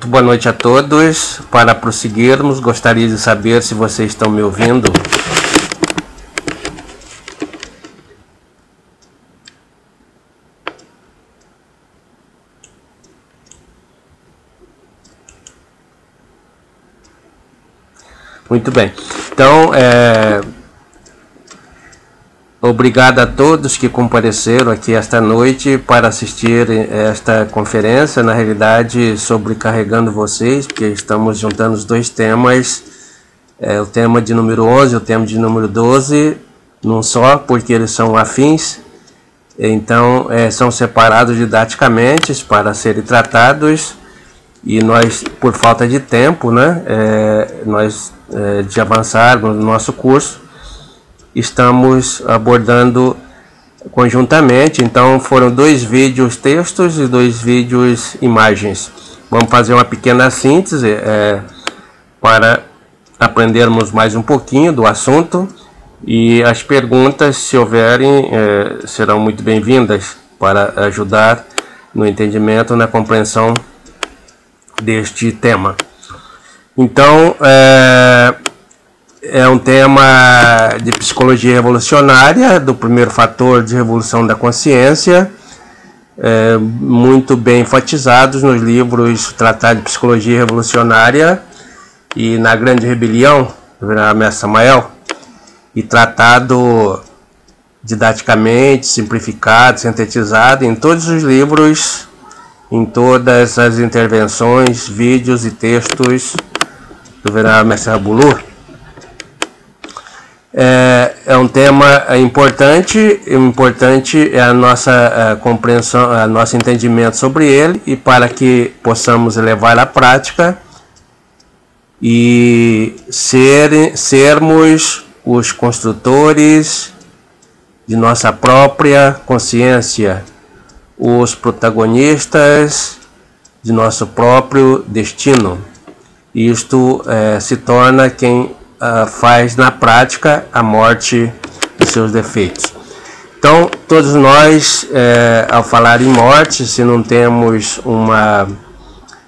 Muito boa noite a todos. Para prosseguirmos, gostaria de saber se vocês estão me ouvindo. Muito bem. Então, obrigado a todos que compareceram aqui esta noite para assistir esta conferência, na realidade sobrecarregando vocês, porque estamos juntando os dois temas, o tema de número 11 e o tema de número 12, num só, porque eles são afins, então são separados didaticamente para serem tratados, e nós, por falta de tempo, né, de avançarmos no nosso curso, estamos abordando conjuntamente. Então foram 2 vídeos textos e 2 vídeos imagens. Vamos fazer uma pequena síntese para aprendermos mais um pouquinho do assunto, e as perguntas, se houverem, serão muito bem-vindas para ajudar no entendimento, na compreensão deste tema. Então, é um tema de psicologia revolucionária, do primeiro fator de revolução da consciência, muito bem enfatizados nos livros Tratado de Psicologia Revolucionária e na Grande Rebelião, do Mestre Samael, e tratado didaticamente, simplificado, sintetizado em todos os livros, em todas as intervenções, vídeos e textos do Venerável Mestre Rabulu. É um tema importante. O importante é a nossa compreensão, o nosso entendimento sobre ele, e para que possamos levar à prática e sermos os construtores de nossa própria consciência, os protagonistas de nosso próprio destino. Isto se torna quem faz na prática a morte dos seus defeitos. Então, todos nós, ao falar em morte, se não temos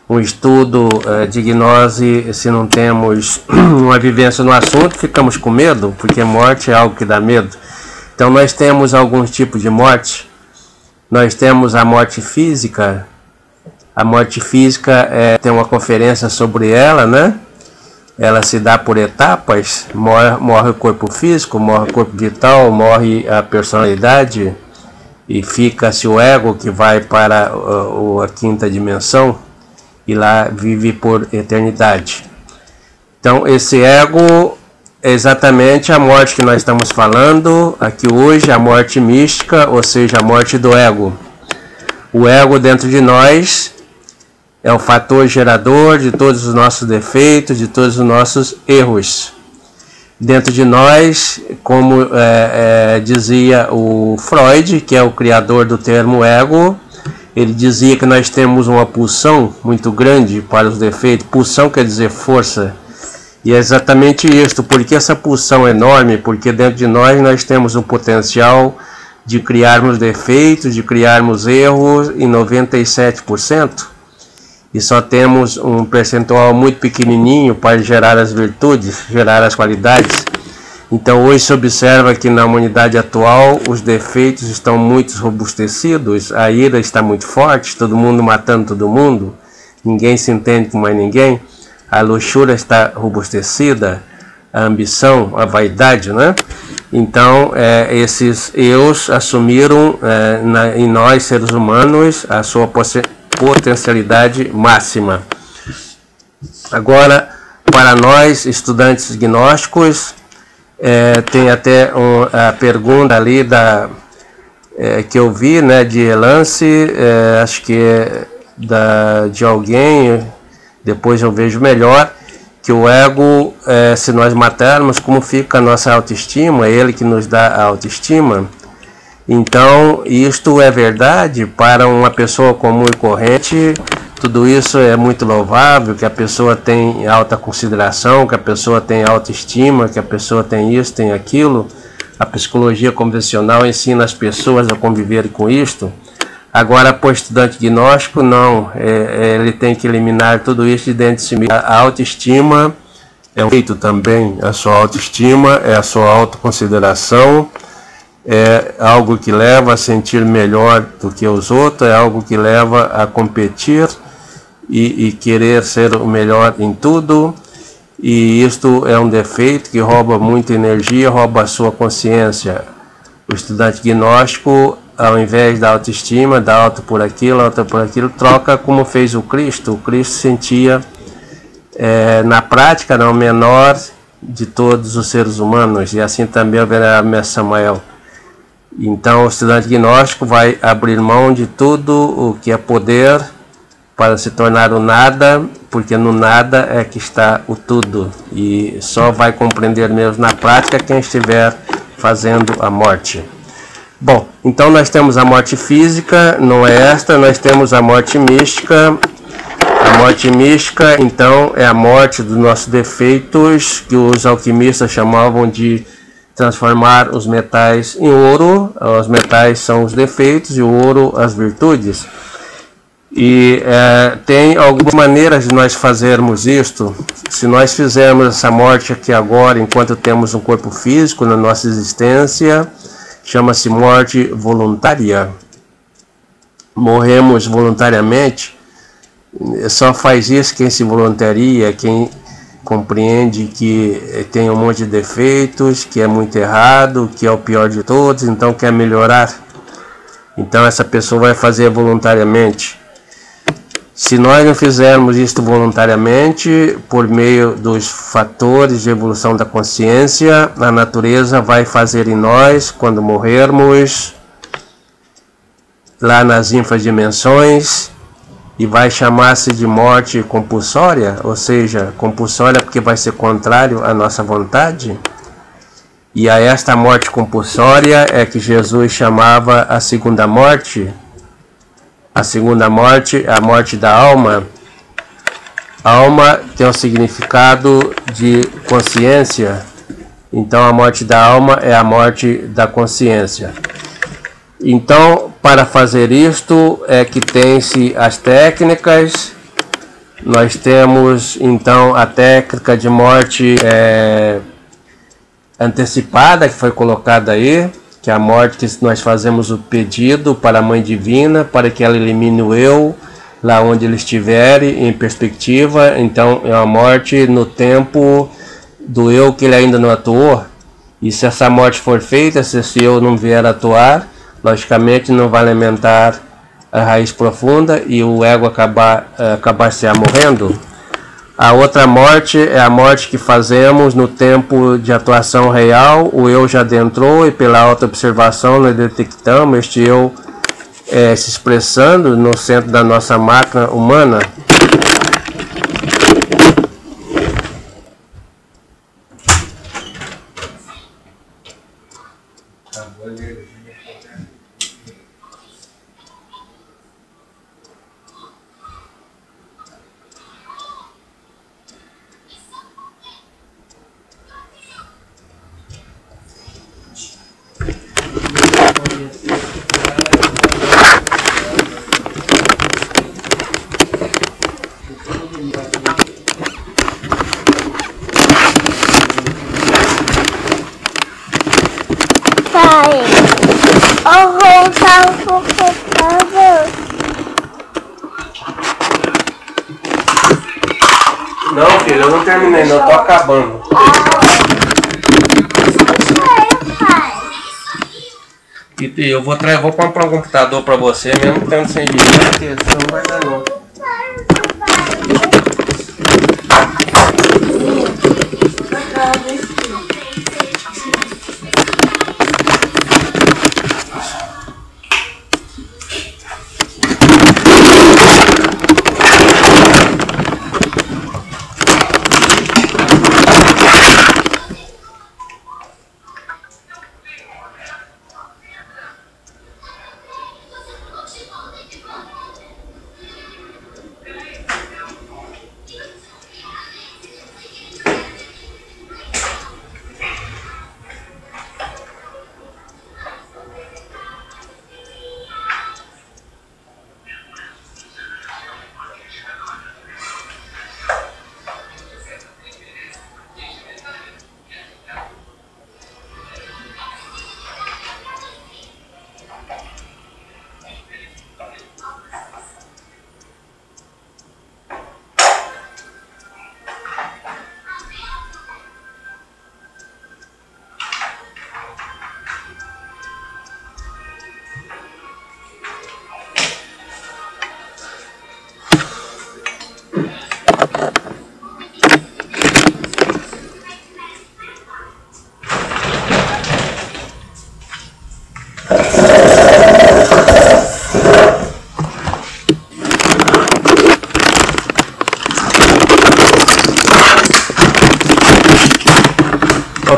um estudo de gnose, se não temos uma vivência no assunto, ficamos com medo, porque morte é algo que dá medo. Então, nós temos alguns tipos de morte. Nós temos a morte física. A morte física tem uma conferência sobre ela, né? Ela se dá por etapas. Morre o corpo físico, morre o corpo vital, morre a personalidade, e fica-se o ego, que vai para a quinta dimensão e lá vive por eternidade. Então esse ego é exatamente a morte que nós estamos falando aqui hoje, a morte mística, ou seja, a morte do ego. O ego dentro de nós é o fator gerador de todos os nossos defeitos, de todos os nossos erros. Dentro de nós, como dizia o Freud, que é o criador do termo ego, ele dizia que nós temos uma pulsão muito grande para os defeitos. Pulsão quer dizer força. E é exatamente isto. Porque essa pulsão é enorme? Porque dentro de nós temos um potencial de criarmos defeitos, de criarmos erros em 97%. E só temos um percentual muito pequenininho para gerar as virtudes, gerar as qualidades. Então hoje se observa que na humanidade atual os defeitos estão muito robustecidos, a ira está muito forte, todo mundo matando todo mundo, ninguém se entende com mais ninguém, a luxúria está robustecida, a ambição, a vaidade, né? Então esses eus assumiram em nós seres humanos a sua potencialidade máxima. Agora, para nós estudantes gnósticos, tem até a pergunta ali que eu vi, né, de Elance, acho que é de alguém, depois eu vejo melhor, que o ego, se nós matarmos, como fica a nossa autoestima? É ele que nos dá a autoestima. Então, isto é verdade para uma pessoa comum e corrente. Tudo isso é muito louvável, que a pessoa tem alta consideração, que a pessoa tem autoestima, que a pessoa tem isso, tem aquilo. A psicologia convencional ensina as pessoas a conviver com isto. Agora, para o estudante gnóstico, não. Ele tem que eliminar tudo isso de dentro de si mesmo. A autoestima é um feito também. A sua autoestima é a sua autoconsideração. É algo que leva a sentir melhor do que os outros. É algo que leva a competir e querer ser o melhor em tudo. E isto é um defeito que rouba muita energia, rouba a sua consciência. O estudante gnóstico, ao invés da autoestima, da alto por aquilo, troca como fez o Cristo. O Cristo sentia na prática o menor de todos os seres humanos, e assim também o venerável mestre Samael. Então o estudante gnóstico vai abrir mão de tudo o que é poder para se tornar o nada, porque no nada é que está o tudo, e só vai compreender mesmo na prática quem estiver fazendo a morte. Bom, então nós temos a morte física, não é esta, nós temos a morte mística. A morte mística, então, é a morte dos nossos defeitos, que os alquimistas chamavam de transformar os metais em ouro. Os metais são os defeitos e o ouro as virtudes. E tem algumas maneiras de nós fazermos isto. Se nós fizermos essa morte aqui agora, enquanto temos um corpo físico na nossa existência, chama-se morte voluntária. Morremos voluntariamente. Só faz isso quem se voluntaria, quem compreende que tem um monte de defeitos, que é muito errado, que é o pior de todos, então quer melhorar. Então essa pessoa vai fazer voluntariamente. Se nós não fizermos isto voluntariamente, por meio dos fatores de evolução da consciência, a natureza vai fazer em nós, quando morrermos, lá nas infradimensões, e vai chamar-se de morte compulsória, ou seja, compulsória porque vai ser contrário à nossa vontade. E a esta morte compulsória é que Jesus chamava a segunda morte. A segunda morte é a morte da alma. A alma tem o significado de consciência. Então a morte da alma é a morte da consciência. Então, para fazer isto é que tem-se as técnicas. Nós temos então a técnica de morte antecipada, que foi colocada aí, que é a morte que nós fazemos o pedido para a Mãe Divina, para que ela elimine o eu, lá onde ele estiver, em perspectiva. Então é uma morte no tempo do eu que ele ainda não atuou. E se essa morte for feita, se esse eu não vier a atuar, logicamente não vai alimentar a raiz profunda e o ego acabar se morrendo. A outra morte é a morte que fazemos no tempo de atuação real. O eu já adentrou e pela auto-observação nós detectamos este eu se expressando no centro da nossa máquina humana. Não, filho, eu não terminei, não, tô acabando. E eu vou comprar um computador pra você, mesmo tendo sem dinheiro, porque isso não vai dar não.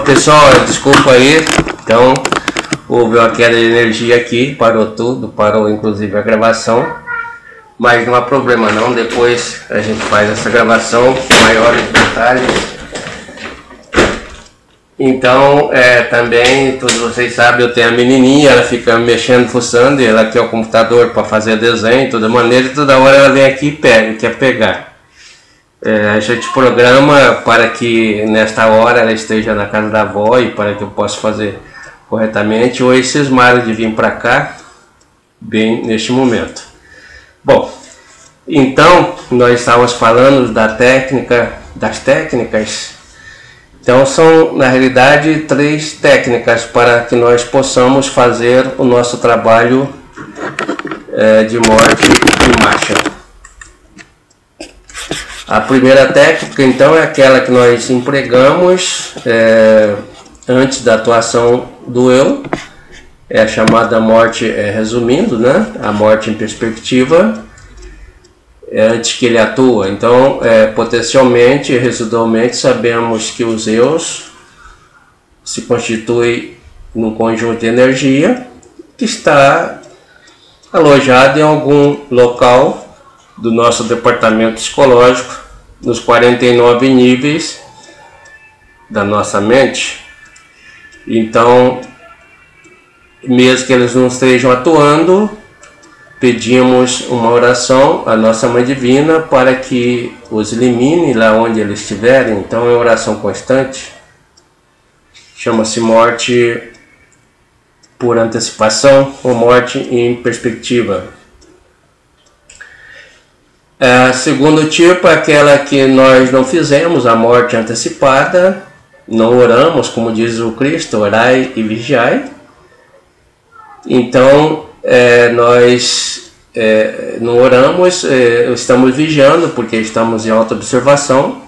pessoal, desculpa aí. Então, houve uma queda de energia aqui, parou tudo, parou inclusive a gravação. Mas não há problema não, depois a gente faz essa gravação com maiores detalhes. Então, também, todos vocês sabem, eu tenho a menininha, ela fica mexendo, fuçando, e ela quer o computador para fazer desenho, de toda maneira, e toda hora ela vem aqui e pega, quer pegar. A gente programa para que nesta hora ela esteja na casa da avó e para que eu possa fazer corretamente, ou eles cismaram de vir para cá, bem neste momento. Bom, então, nós estávamos falando das técnicas. Então são, na realidade, 3 técnicas para que nós possamos fazer o nosso trabalho de morte em marcha. A primeira técnica, então, é aquela que nós empregamos antes da atuação do eu. É a chamada morte, resumindo, né? A morte em perspectiva. Antes que ele atua. Então, potencialmente e residualmente, sabemos que os eus se constituem num conjunto de energia que está alojado em algum local do nosso departamento psicológico, nos 49 níveis da nossa mente. Então, mesmo que eles não estejam atuando, pedimos uma oração à nossa Mãe Divina para que os elimine lá onde eles estiverem. Então é oração constante. Chama-se morte por antecipação ou morte em perspectiva. Segundo tipo é aquela que nós não fizemos, a morte antecipada. Não oramos, como diz o Cristo, orai e vigiai. Então, nós não oramos, estamos vigiando, porque estamos em auto-observação.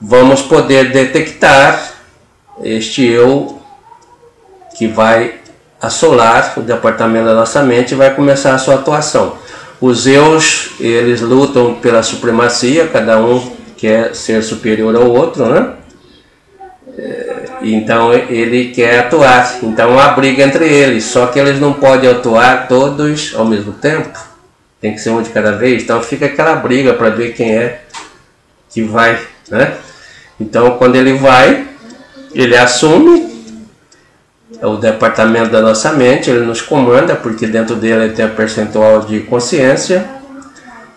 Vamos poder detectar este eu que vai assolar o departamento da nossa mente e vai começar a sua atuação. Os eus, eles lutam pela supremacia, cada um quer ser superior ao outro, né? Então ele quer atuar, então há briga entre eles, só que eles não podem atuar todos ao mesmo tempo, tem que ser um de cada vez, então fica aquela briga para ver quem é que vai, né? Então quando ele vai, ele assume o departamento da nossa mente, ele nos comanda, porque dentro dele ele tem um percentual de consciência,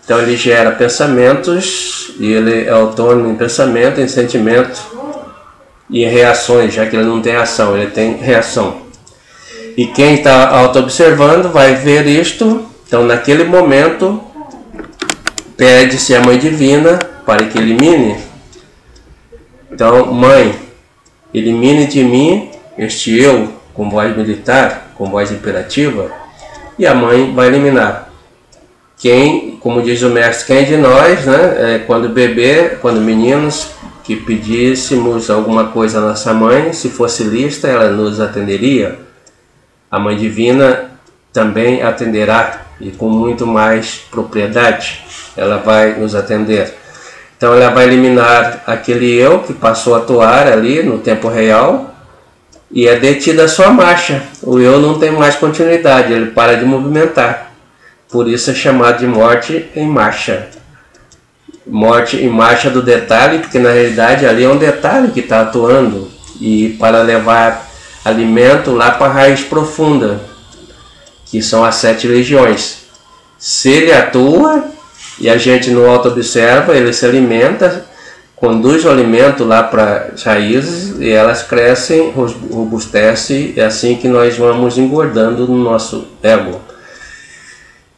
então ele gera pensamentos, e ele é autônomo em pensamento, em sentimento, e reações, já que ele não tem ação, ele tem reação. E quem está auto-observando vai ver isto. Então naquele momento pede-se a Mãe Divina para que elimine. Então, Mãe, elimine de mim este eu com voz militar, com voz imperativa, e a Mãe vai eliminar. Quem, como diz o mestre, quem de nós, né, quando bebê, quando meninos, que pedíssemos alguma coisa à nossa mãe, se fosse lista, ela nos atenderia. A Mãe Divina também atenderá, e com muito mais propriedade ela vai nos atender. Então ela vai eliminar aquele eu que passou a atuar ali no tempo real, e é detida a sua marcha. O eu não tem mais continuidade, ele para de movimentar. Por isso é chamado de morte em marcha. Morte em marcha do detalhe, porque na realidade ali é um detalhe que está atuando, e para levar alimento lá para a raiz profunda, que são as 7 legiões. Se ele atua e a gente não auto-observa, ele se alimenta, conduz o alimento lá para as raízes e elas crescem, robustecem, é assim que nós vamos engordando no nosso ego.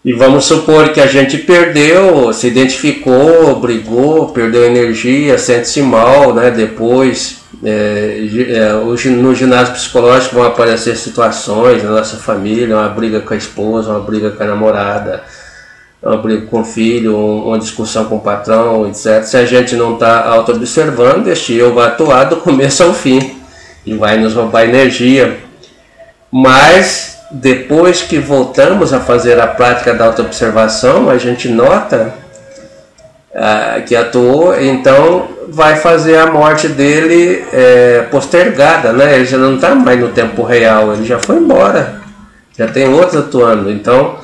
E vamos supor que a gente perdeu, se identificou, brigou, perdeu energia, sente-se mal, né? Depois, no ginásio psicológico vão aparecer situações na nossa família, uma briga com a esposa, uma briga com a namorada, uma briga com o filho, uma discussão com o patrão, etc. Se a gente não está auto-observando, este eu vai atuar do começo ao fim e vai nos roubar energia. Mas depois que voltamos a fazer a prática da auto-observação, a gente nota que atuou, então vai fazer a morte dele postergada, né? Ele já não está mais no tempo real, ele já foi embora, já tem outros atuando. Então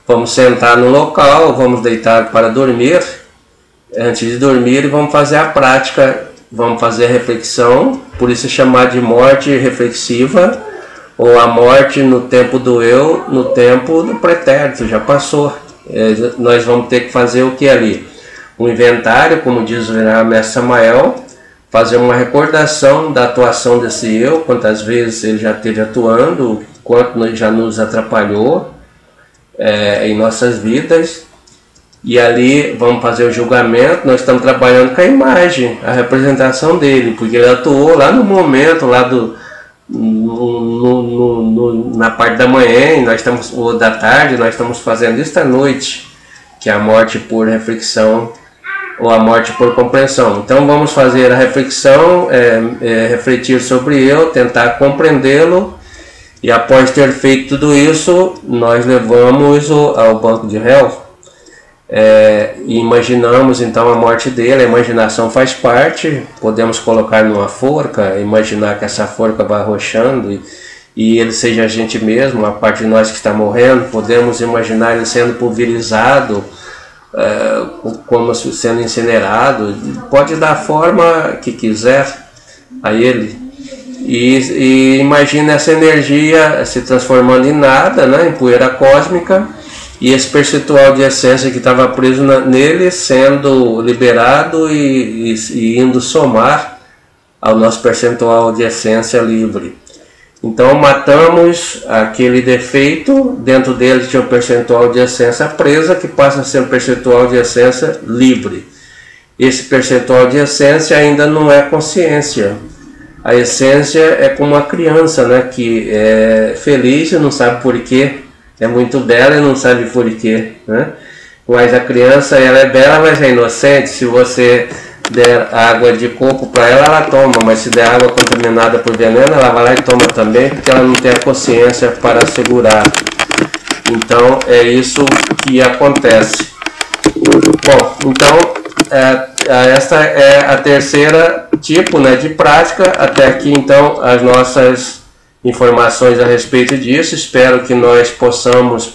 vamos sentar no local, vamos deitar para dormir, antes de dormir, e vamos fazer a prática, vamos fazer a reflexão, por isso é chamado de morte reflexiva, ou a morte no tempo do eu, no tempo do pretérito, já passou. Nós vamos ter que fazer o que ali? Um inventário, como diz o mestre Samael, fazer uma recordação da atuação desse eu, quantas vezes ele já esteve atuando, quanto já nos atrapalhou em nossas vidas, e ali vamos fazer o julgamento. Nós estamos trabalhando com a imagem, a representação dele, porque ele atuou lá no momento, lá na parte da manhã, ou da tarde, nós estamos fazendo isso à noite, que é a morte por reflexão, ou a morte por compreensão. Então vamos fazer a reflexão, refletir sobre eu, tentar compreendê-lo, e após ter feito tudo isso, nós levamos ao banco de réu, e imaginamos então a morte dele. A imaginação faz parte, podemos colocar numa forca, imaginar que essa forca vai arrochando e ele seja a gente mesmo, a parte de nós que está morrendo. Podemos imaginar ele sendo pulverizado, como sendo incinerado, pode dar a forma que quiser a ele, e imagina essa energia se transformando em nada, né, em poeira cósmica, e esse percentual de essência que estava preso nele sendo liberado e indo somar ao nosso percentual de essência livre. Então matamos aquele defeito, dentro dele tinha um percentual de essência presa, que passa a ser um percentual de essência livre. Esse percentual de essência ainda não é consciência. A essência é como uma criança, né, que é feliz e não sabe por quê, é muito bela e não sabe por quê, né? Mas a criança, ela é bela, mas é inocente. Se você der água de coco para ela, ela toma, mas se der água contaminada por veneno, ela vai lá e toma também, porque ela não tem a consciência para segurar. Então é isso que acontece. Bom, então esta é a terceira tipo, né, de prática. Até aqui então as nossas informações a respeito disso. Espero que nós possamos,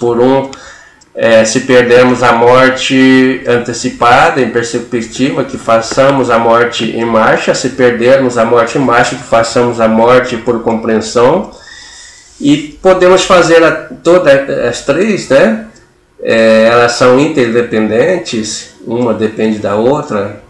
se perdermos a morte antecipada, em perspectiva, que façamos a morte em marcha. Se perdermos a morte em marcha, que façamos a morte por compreensão. E podemos fazer todas as três, né? Elas são interdependentes, uma depende da outra.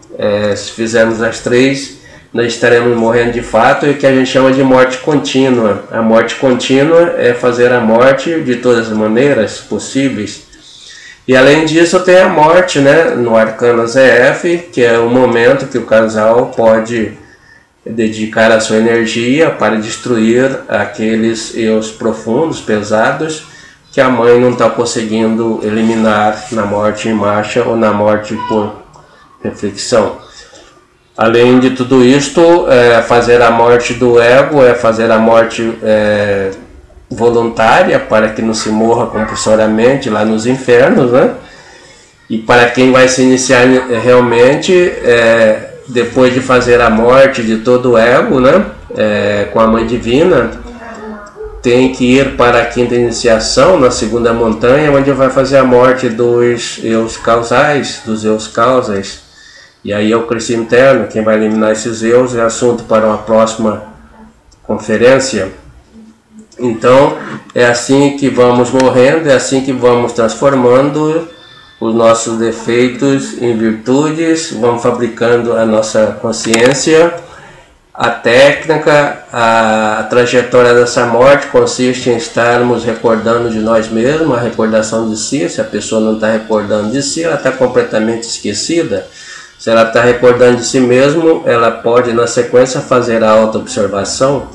Se fizermos as três, nós estaremos morrendo de fato, e o que a gente chama de morte contínua. A morte contínua é fazer a morte de todas as maneiras possíveis. E além disso tem a morte, né, no Arcano ZF, que é o momento que o casal pode dedicar a sua energia para destruir aqueles eus profundos, pesados, que a mãe não está conseguindo eliminar na morte em marcha ou na morte por reflexão. Além de tudo isto, fazer a morte do ego é fazer a morte voluntária, para que não se morra compulsoriamente lá nos infernos, né? E para quem vai se iniciar realmente, depois de fazer a morte de todo o ego, né, com a Mãe Divina, tem que ir para a quinta iniciação, na segunda montanha, onde vai fazer a morte dos eus causais, dos eus causais. E aí é o crescimento interno. Quem vai eliminar esses eus é assunto para uma próxima conferência. Então é assim que vamos morrendo, é assim que vamos transformando os nossos defeitos em virtudes, vamos fabricando a nossa consciência. A técnica, a trajetória dessa morte consiste em estarmos recordando de nós mesmos, a recordação de si. Se a pessoa não está recordando de si, ela está completamente esquecida. Se ela está recordando de si mesmo, ela pode na sequência fazer a auto-observação.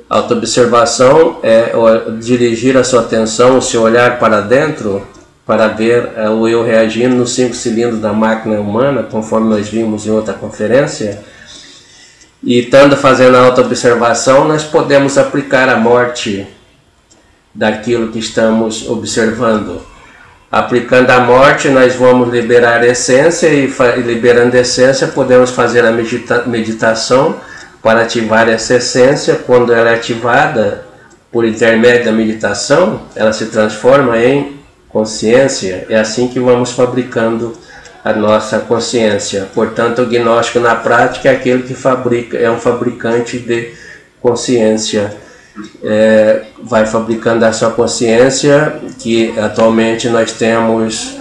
Autoobservação é dirigir a sua atenção, o seu olhar para dentro, para ver o eu reagindo nos 5 cilindros da máquina humana, conforme nós vimos em outra conferência. E estando fazendo a autoobservação, nós podemos aplicar a morte daquilo que estamos observando. Aplicando a morte, nós vamos liberar a essência e liberando a essência, podemos fazer a meditação para ativar essa essência. Quando ela é ativada por intermédio da meditação, ela se transforma em consciência. É assim que vamos fabricando a nossa consciência. Portanto, o gnóstico na prática é aquele que fabrica, é um fabricante de consciência. Vai fabricando a sua consciência, que atualmente nós temos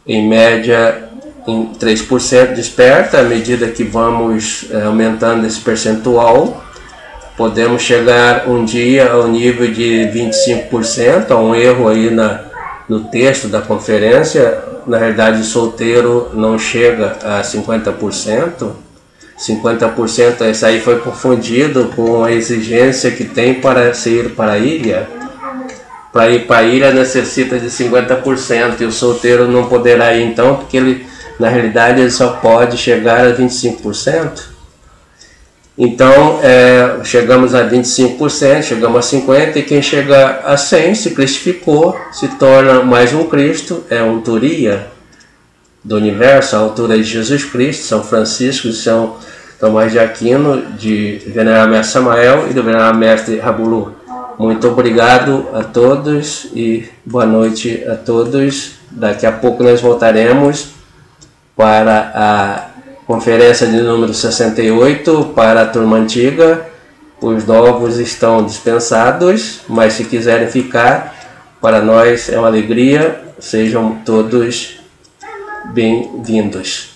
em média em 3% desperta. À medida que vamos aumentando esse percentual, podemos chegar um dia ao nível de 25%. Há um erro aí no texto da conferência. Na realidade, o solteiro não chega a 50%. 50%, isso aí foi confundido com a exigência que tem para ir para a ilha. Para ir para a ilha necessita de 50%, e o solteiro não poderá ir então, porque ele, na realidade, ele só pode chegar a 25%. Então, chegamos a 25%, chegamos a 50%, e quem chega a 100% se cristificou, se torna mais um Cristo, é um Turiya do universo, a altura de Jesus Cristo, São Francisco, São Tomás de Aquino, de Venerável Mestre Samael e do Venerável Mestre Rabulu. Muito obrigado a todos e boa noite a todos. Daqui a pouco nós voltaremos para a conferência de número 68 para a turma antiga. Os novos estão dispensados, mas se quiserem ficar, para nós é uma alegria. Sejam todos bem-vindos.